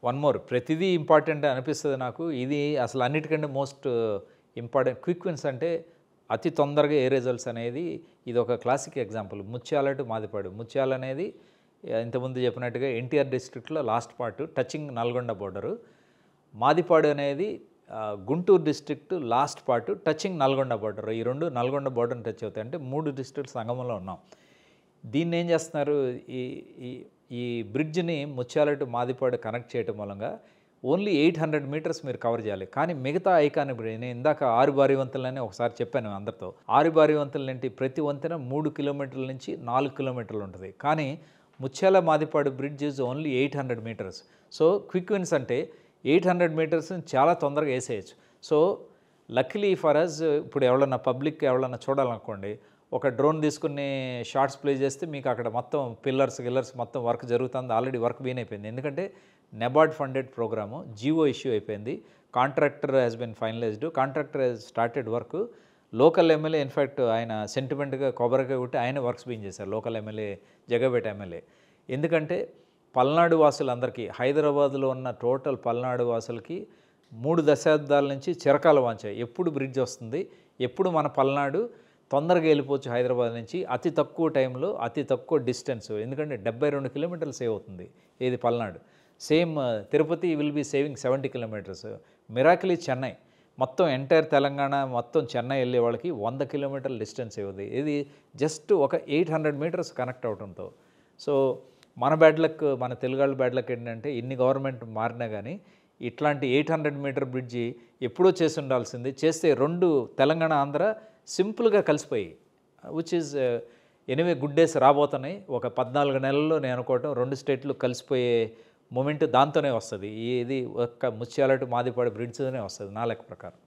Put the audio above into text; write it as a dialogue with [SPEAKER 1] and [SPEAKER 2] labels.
[SPEAKER 1] One more ప్రతిదీ important అనిపిస్తుంది నాకు. ఇది అసలు అన్నిటికంటే మోస్ట్ ఇంపార్టెంట్. క్విక్ విన్స్ అంటే అతి తొందరగా ఏ రిజల్ట్స్ అనేది ఇది ఒక classic example. Muthyala to Madipadu. Muthyala అనేది ఇంతకుముందు చెప్పినట్టుగా ఎన్టీఆర్ డిస్ట్రిక్ట్లో last part touching Nalgonda border. Madipadu అనేది Guntur district last part touching Nalgonda border. ఈ రెండు నల్గొండ బోర్డర్ని టచ్ అవుతాయి. అంటే 3 డిస్ట్రిక్ట్ సంగమంలో ఉన్నాం. దీన్ని ఏం చేస్తున్నారు, ఈ ఈ బ్రిడ్జ్ని ముత్యాల టు మాదిపాడు కనెక్ట్ చేయడం మూలంగా ఓన్లీ 800 మీటర్స్ మీరు కవర్ చేయాలి. కానీ మిగతా ఐకానిక్ బ్రిడ్జ్, నేను ఇందాక 6 భారీ వంతెనలని ఒకసారి చెప్పాను అందరితో. 6 భారీ వంతెనలేంటి, ప్రతి వంతెన 3 కిలోమీటర్ల నుంచి 4 కిలోమీటర్లు ఉంటుంది. కానీ Mutyala Madipadu bridge is only 800 metres. So quick wins అంటే 800 మీటర్స్ని చాలా తొందరగా వేసేయచ్చు. సో లక్కీలీ ఫర్ అస్, ఇప్పుడు ఎవరన్నా పబ్లిక్ ఎవరన్నా చూడాలనుకోండి, ఒక డ్రోన్ తీసుకుని షార్ట్స్ ప్లే చేస్తే మీకు అక్కడ మొత్తం పిల్లర్స్ మొత్తం వర్క్ జరుగుతుంది. ఆల్రెడీ వర్క్ బీన్ అయిపోయింది. ఎందుకంటే NABARD funded programme, GO issue అయిపోయింది. Contractor has been finalised. Contractor has started work. Local MLA in fact ఆయన సెంటిమెంట్గా కొబ్బరికాయ కొట్టి ఆయన వర్క్స్ బీన్ చేశారు, లోకల్ ఎమ్మెల్యే జగపేట ఎమ్మెల్యే. ఎందుకంటే పల్నాడు వాసులందరికీ, హైదరాబాద్లో ఉన్న టోటల్ పల్నాడు వాసులకి 3 దశాబ్దాల నుంచి చిరకాల వాంఛ, ఎప్పుడు బ్రిడ్జ్ వస్తుంది, ఎప్పుడు మన పల్నాడు తొందరగా వెళ్ళిపోవచ్చు హైదరాబాద్ నుంచి అతి తక్కువ టైంలో, అతి తక్కువ డిస్టెన్స్. ఎందుకంటే 72 కిలోమీటర్లు సేవ్ అవుతుంది ఏది Palnadu. Same Tirupati will be saving 70 kilometres. Miraculously Chennai మొత్తం ఎంటైర్ తెలంగాణ మొత్తం చెన్నై వెళ్ళే వాళ్ళకి 100 కిలోమీటర్ల డిస్టెన్స్ అవుతుంది. ఇది జస్ట్ ఒక 800 మీటర్స్ కనెక్ట్ అవడంతో. సో మన బ్యాడ్ లక్, మన తెలుగాళ్ళ బ్యాడ్ లక్ ఏంటంటే ఇన్ని గవర్నమెంట్ మారినా కానీ ఇట్లాంటి 800 మీటర్ బ్రిడ్జి ఎప్పుడో చేసి ఉండాల్సింది. చేస్తే 2 తెలంగాణ ఆంధ్ర సింపుల్గా కలిసిపోయి, which is anyway good days రాబోతున్నాయి. ఒక 14 నెలల్లో నేను అనుకోవటం 2 స్టేట్లు కలిసిపోయే మూమెంట్ దాంతోనే వస్తుంది. ఇది ఒక్క ముత్యాల టు మాదిపాడు బ్రిడ్జ్తోనే వస్తుంది నా లెక్క ప్రకారం.